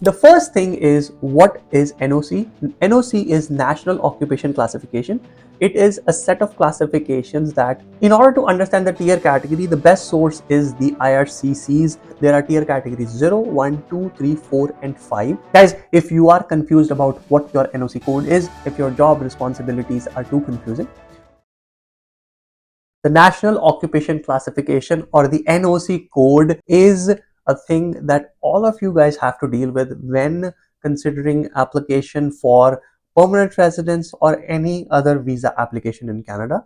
The first thing is, what is NOC? NOC is National Occupation Classification. It is a set of classifications that, in order to understand the tier category, the best source is the IRCCs. There are tier categories 0, 1, 2, 3, 4, and 5. Guys, if you are confused about what your NOC code is, if your job responsibilities are too confusing, the National Occupation Classification, or the NOC code, is a thing that all of you guys have to deal with when considering application for permanent residence or any other visa application in Canada.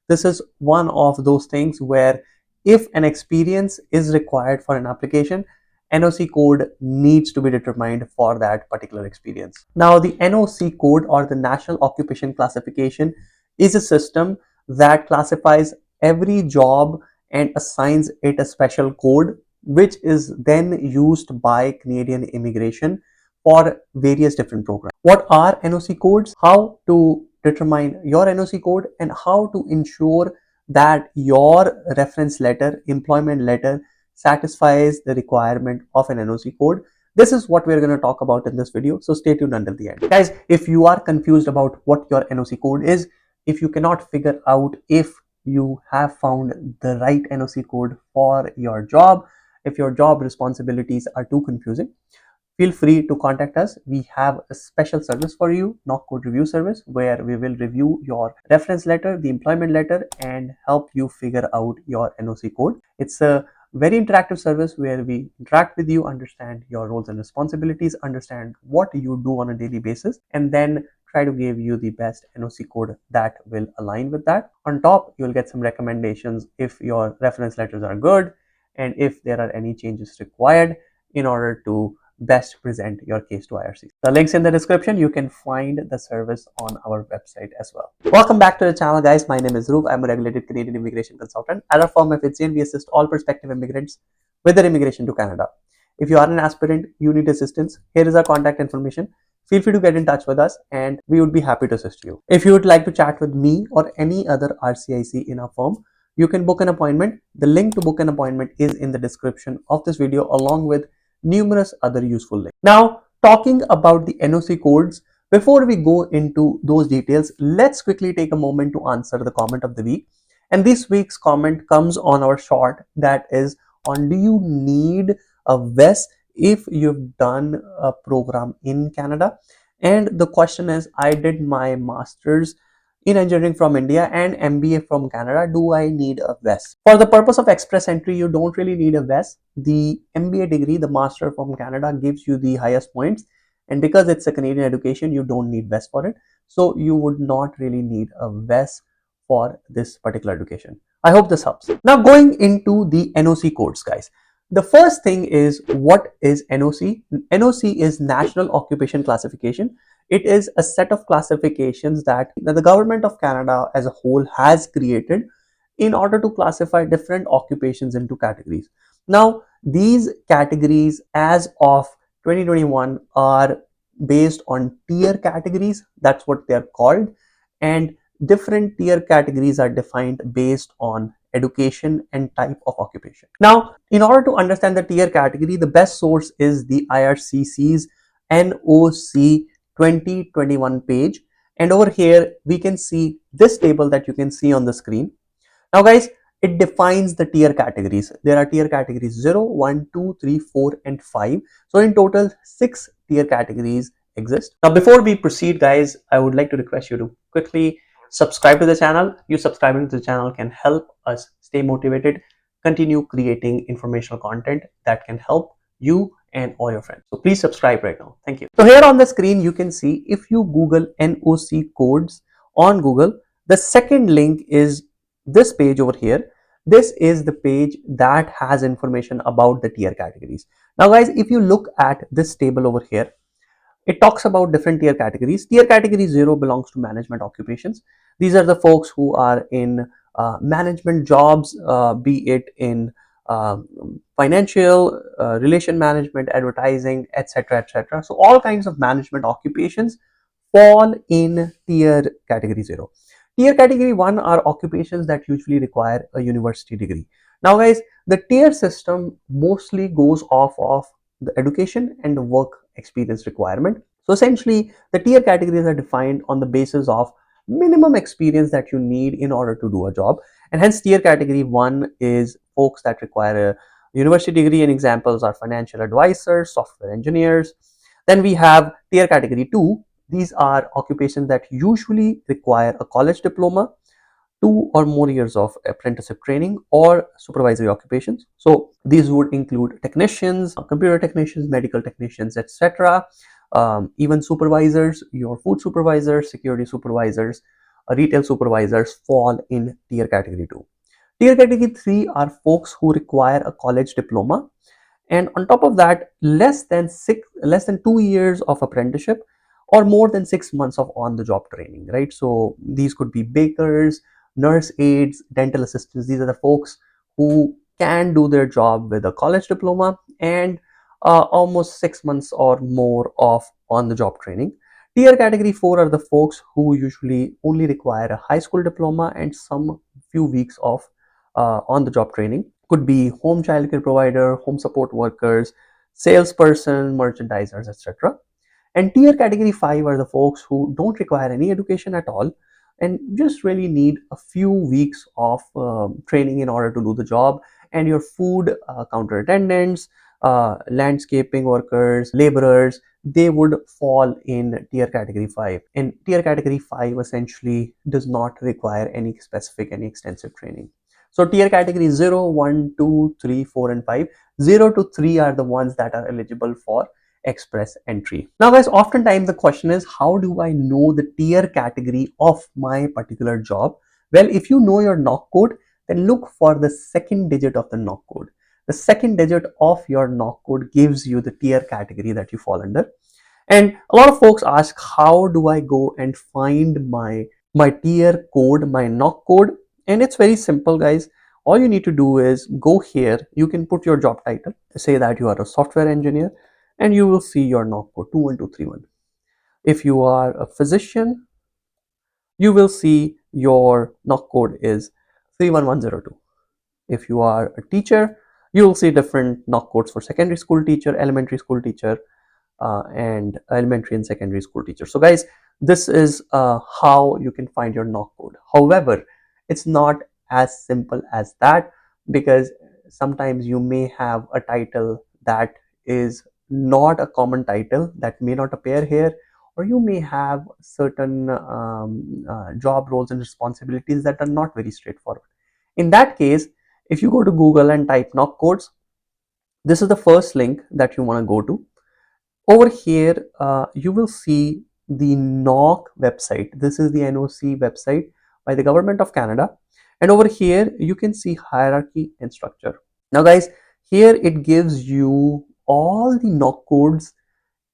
This is one of those things where if an experience is required for an application, NOC code needs to be determined for that particular experience. Now, the NOC code, or the National Occupation Classification, is a system that classifies every job and assigns it a special code, which is then used by Canadian immigration for various different programs. What are NOC codes? How to determine your NOC code, and how to ensure that your reference letter, employment letter, satisfies the requirement of an NOC code. This is what we're going to talk about in this video, so stay tuned until the end. Guys, if you are confused about what your NOC code is, if you cannot figure out if you have found the right NOC code for your job, if your job responsibilities are too confusing, feel free to contact us. We have a special service for you, NOC Code Review Service, where we will review your reference letter, the employment letter, and help you figure out your NOC code. It's a very interactive service where we interact with you, understand your roles and responsibilities, understand what you do on a daily basis, and then try to give you the best NOC code that will align with that. On top, you'll get some recommendations if your reference letters are good and if there are any changes required in order to best present your case to IRCC. The link's in the description. You can find the service on our website as well. Welcome back to the channel, guys. My name is Roop. I'm a regulated Canadian immigration consultant. At our firm FHC, we assist all prospective immigrants with their immigration to Canada. If you are an aspirant, you need assistance, here is our contact information. Feel free to get in touch with us and we would be happy to assist you. If you would like to chat with me or any other RCIC in our firm, you can book an appointment. The link to book an appointment is in the description of this video, along with numerous other useful links. Now, talking about the NOC codes, before we go into those details, let's quickly take a moment to answer the comment of the week. And this week's comment comes on our short that is on, do you need a VES if you've done a program in Canada? And the question is, I did my master's in engineering from India and MBA from Canada. Do I need a VES? For the purpose of express entry, you don't really need a VES. The MBA degree, the master from Canada, gives you the highest points. And because it's a Canadian education, you don't need VES for it. So you would not really need a VES for this particular education. I hope this helps. Now, going into the NOC codes, guys. The first thing is, what is NOC? NOC is National Occupation Classification. It is a set of classifications that the government of Canada as a whole has created in order to classify different occupations into categories. Now, these categories as of 2021 are based on tier categories. That's what they're called. And different tier categories are defined based on education and type of occupation. Now, in order to understand the tier category, the best source is the IRCC's NOC 2021 page. And over here, we can see this table that you can see on the screen. Now, guys, it defines the tier categories. There are tier categories 0, 1, 2, 3, 4, and 5. So in total, 6 tier categories exist. Now, before we proceed, guys, I would like to request you to quickly subscribe to the channel. You subscribing to the channel can help us stay motivated, continue creating informational content that can help you and all your friends. So please subscribe right now. Thank you. So here on the screen, you can see, if you Google NOC codes on Google, the second link is this page over here. This is the page that has information about the tier categories. Now, guys, if you look at this table over here, it talks about different tier categories. Tier category 0 belongs to management occupations. These are the folks who are in management jobs, be it in financial, relation management, advertising, etc., etc. So all kinds of management occupations fall in tier category 0. Tier category 1 are occupations that usually require a university degree. Now, guys, the tier system mostly goes off of the education and work experience requirement. So essentially, the tier categories are defined on the basis of minimum experience that you need in order to do a job. And hence tier category 1 is folks that require a university degree, and examples are financial advisors, software engineers. Then we have tier category 2. These are occupations that usually require a college diploma, 2 or more years of apprenticeship training, or supervisory occupations. So these would include technicians, computer technicians, medical technicians, etc. Even supervisors, your food supervisors, security supervisors, retail supervisors fall in tier category 2. Tier category 3 are folks who require a college diploma, and on top of that, less than 2 years of apprenticeship or more than 6 months of on-the-job training, right? So these could be bakers, nurse aides, dental assistants. These are the folks who can do their job with a college diploma and almost 6 months or more of on-the-job training. Tier category 4 are the folks who usually only require a high school diploma and some few weeks of on-the-job training. Could be home childcare provider, home support workers, salesperson, merchandisers, etc. And tier category 5 are the folks who don't require any education at all and just really need a few weeks of training in order to do the job. And your food counter attendants, landscaping workers, laborers, they would fall in tier category 5. And tier category 5 essentially does not require any extensive training. So tier category 0, 1, 2, 3, 4 and 5. 0 to 3 are the ones that are eligible for express entry. Now guys, oftentimes the question is, how do I know the tier category of my particular job? Well, if you know your NOC code, then look for the second digit of the NOC code. The second digit of your NOC code gives you the tier category that you fall under. And a lot of folks ask, how do I go and find my tier code, my NOC code? And it's very simple, guys. All you need to do is go here. You can put your job title, say that you are a software engineer, and you will see your NOC code 21231. If you are a physician, you will see your NOC code is 31102. If you are a teacher, you will see different NOC codes for secondary school teacher, elementary school teacher, and elementary and secondary school teacher. So guys, this is how you can find your NOC code. However, it's not as simple as that, because sometimes you may have a title that is not a common title that may not appear here, or you may have certain job roles and responsibilities that are not very straightforward. In that case, if you go to Google and type NOC codes, this is the first link that you want to go to. Over here, you will see the NOC website. This is the NOC website by the Government of Canada. And over here, you can see hierarchy and structure. Now guys, here it gives you all the NOC codes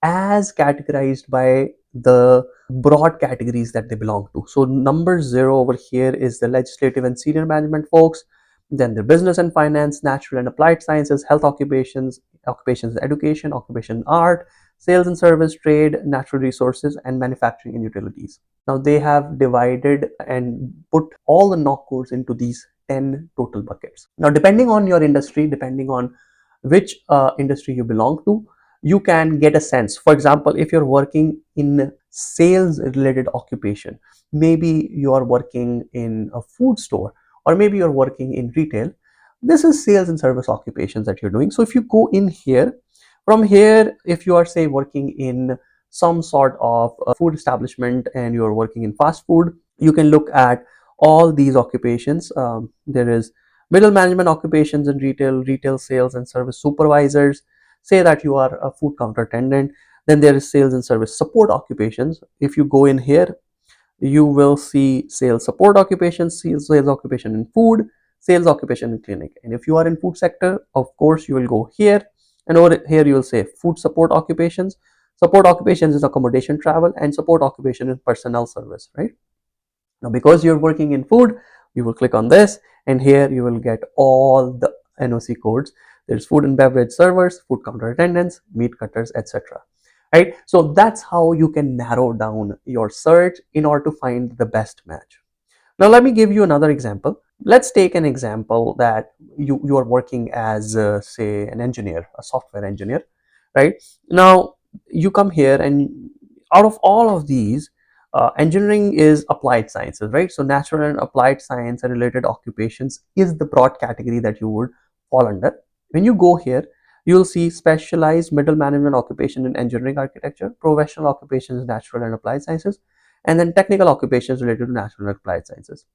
as categorized by the broad categories that they belong to. So number 0 over here is the legislative and senior management folks. Then the business and finance, natural and applied sciences, health occupations, occupations education, occupation art, sales and service, trade, natural resources, and manufacturing and utilities. Now they have divided and put all the NOC codes into these 10 total buckets. Now depending on your industry, depending on which industry you belong to, you can get a sense. For example, if you're working in sales related occupation, maybe you are working in a food store, or maybe you're working in retail, this is sales and service occupations that you're doing. So if you go in here, from here, if you are say working in some sort of food establishment and you're working in fast food, you can look at all these occupations. There is middle management occupations in retail sales and service supervisors. Say that you are a food counter attendant. Then there is sales and service support occupations. If you go in here, you will see sales support occupations, sales occupation in food, sales occupation in clinic. And if you are in food sector, of course, you will go here, and over here you will say food support occupations. Support occupations is accommodation, travel, and support occupation is personnel service, right? Now, because you're working in food, you will click on this, and here you will get all the NOC codes. There's food and beverage servers, food counter attendants, meat cutters, etc. Right? So that's how you can narrow down your search in order to find the best match. Now let me give you another example. Let's take an example that you are working as say an engineer, a software engineer, right? Now you come here, and out of all of these, engineering is applied sciences, right? So natural and applied science and related occupations is the broad category that you would fall under. When you go here, you'll see specialized middle management occupation in engineering architecture, professional occupations natural and applied sciences, and then technical occupations related to natural and applied sciences.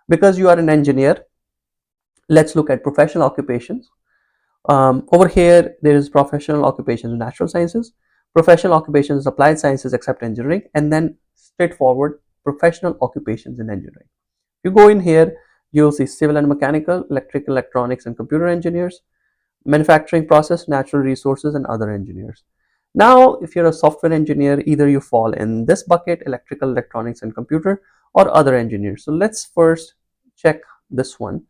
Because you are an engineer, let's look at professional occupations. Over here, there is professional occupations in natural sciences, professional occupations applied sciences except engineering, and then straightforward professional occupations in engineering. If you go in here, you'll see civil and mechanical, electrical, electronics, and computer engineers, manufacturing process, natural resources, and other engineers. Now, if you're a software engineer, either you fall in this bucket, electrical, electronics, and computer, or other engineers. So let's first check this one.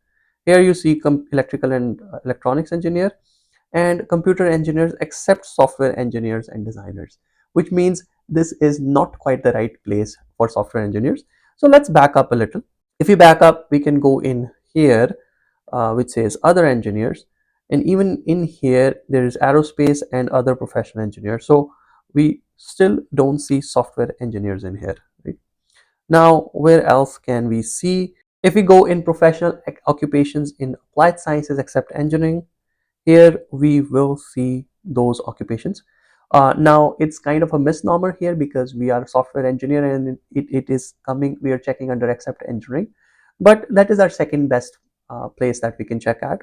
Here you see electrical and electronics engineer and computer engineers except software engineers and designers, which means this is not quite the right place for software engineers. So let's back up a little. If you back up, we can go in here, which says other engineers, and even in here there is aerospace and other professional engineers. So we still don't see software engineers in here, right? Now, where else can we see? If we go in professional occupations in applied sciences except engineering, here we will see those occupations. Now it's kind of a misnomer here because we are a software engineer and it is coming, we are checking under except engineering, but that is our second best place that we can check at.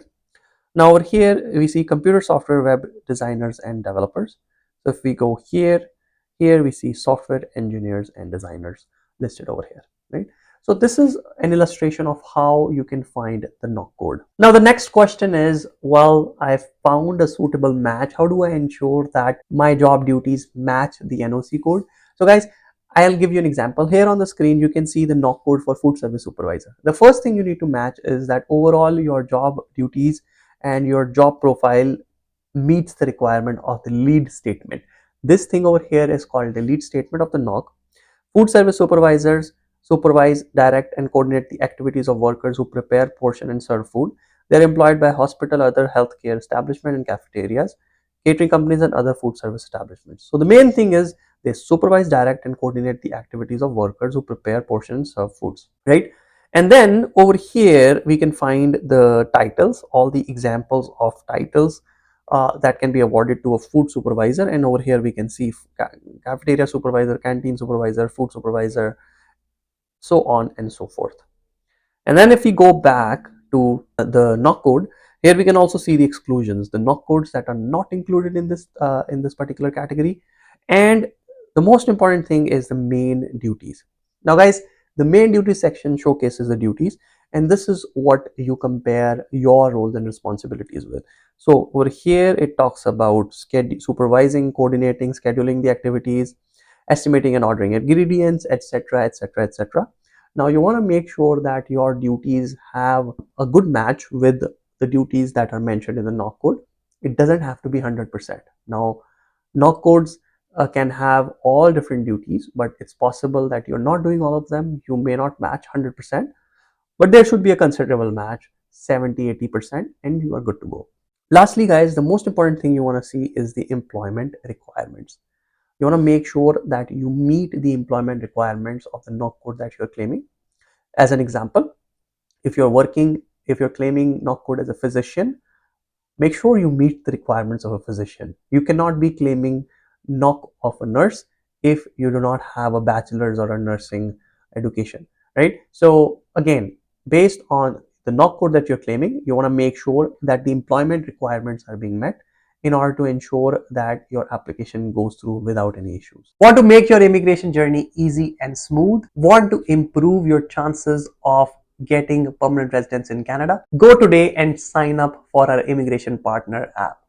Now over here we see computer software web designers and developers. So if we go here we see software engineers and designers listed over here, right? So this is an illustration of how you can find the NOC code. Now the next question is, well, I've found a suitable match. How do I ensure that my job duties match the NOC code? So guys, I'll give you an example. Here on the screen, you can see the NOC code for food service supervisor. The first thing you need to match is that overall your job duties and your job profile meets the requirement of the lead statement. This thing over here is called the lead statement of the NOC. Food service supervisors supervise, direct, and coordinate the activities of workers who prepare, portion, and serve food. They are employed by hospital, other healthcare establishment and cafeterias, catering companies, and other food service establishments. So the main thing is they supervise, direct, and coordinate the activities of workers who prepare, portion, and serve foods, right? And then over here we can find the titles, all the examples of titles that can be awarded to a food supervisor. And over here we can see cafeteria supervisor, canteen supervisor, food supervisor, so on and so forth. And then if we go back to the NOC code, here we can also see the exclusions, the NOC codes that are not included in this particular category. And the most important thing is the main duties. Now guys, the main duties section showcases the duties, and this is what you compare your roles and responsibilities with. So over here it talks about supervising, coordinating, scheduling the activities, estimating and ordering ingredients, etc., etc., etc. Now you want to make sure that your duties have a good match with the duties that are mentioned in the NOC code. It doesn't have to be 100%. Now NOC codes can have all different duties, but it's possible that you're not doing all of them. You may not match 100%, but there should be a considerable match, 70-80%, and you are good to go. Lastly guys, the most important thing you want to see is the employment requirements. You want to make sure that you meet the employment requirements of the NOC code that you're claiming. As an example, if you're claiming NOC code as a physician, make sure you meet the requirements of a physician. You cannot be claiming NOC of a nurse if you do not have a bachelor's or a nursing education, right? So again, based on the NOC code that you're claiming, you want to make sure that the employment requirements are being met in order to ensure that your application goes through without any issues. Want to make your immigration journey easy and smooth? Want to improve your chances of getting permanent residence in Canada? Go today and sign up for our immigration partner app.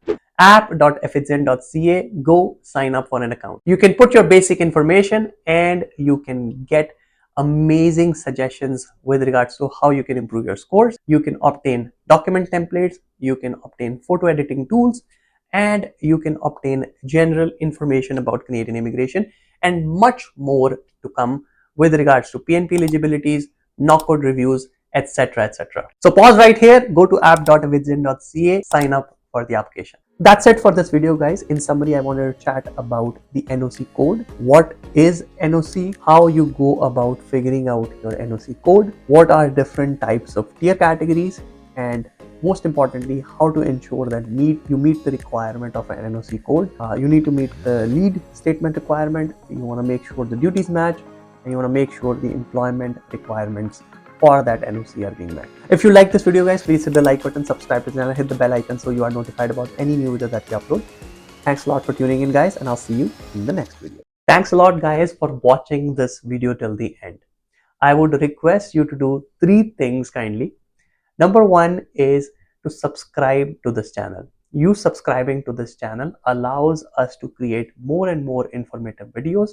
app.efficient.ca. Go sign up for an account. You can put your basic information and you can get amazing suggestions with regards to how you can improve your scores. You can obtain document templates, you can obtain photo editing tools, and you can obtain general information about Canadian immigration and much more to come with regards to PNP eligibilities, NOC code reviews, etc., etc. So pause right here, go to app.efficient.ca, sign up for the application. That's it for this video, guys. In summary, I wanted to chat about the NOC code. What is NOC? How you go about figuring out your NOC code? What are different types of tier categories? And most importantly, how to ensure that you meet the requirement of an NOC code. You need to meet the lead statement requirement. You want to make sure the duties match, and you want to make sure the employment requirements for that NOC are being met. If you like this video, guys, please hit the like button, subscribe to the channel, hit the bell icon so you are notified about any new video that we upload. Thanks a lot for tuning in, guys, and I'll see you in the next video. Thanks a lot, guys, for watching this video till the end. I would request you to do 3 things kindly. Number 1 is to subscribe to this channel. You subscribing to this channel allows us to create more and more informative videos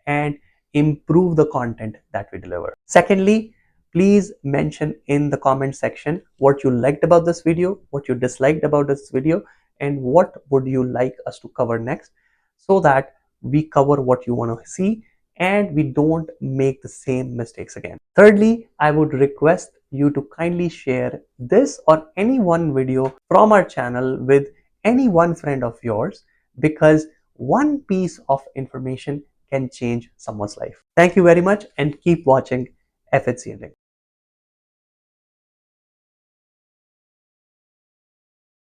and improve the content that we deliver. Secondly, please mention in the comment section what you liked about this video, what you disliked about this video, and what would you like us to cover next, so that we cover what you want to see and we don't make the same mistakes again. Thirdly, I would request you to kindly share this or any one video from our channel with any one friend of yours, because one piece of information can change someone's life. Thank you very much and keep watching FHC Index.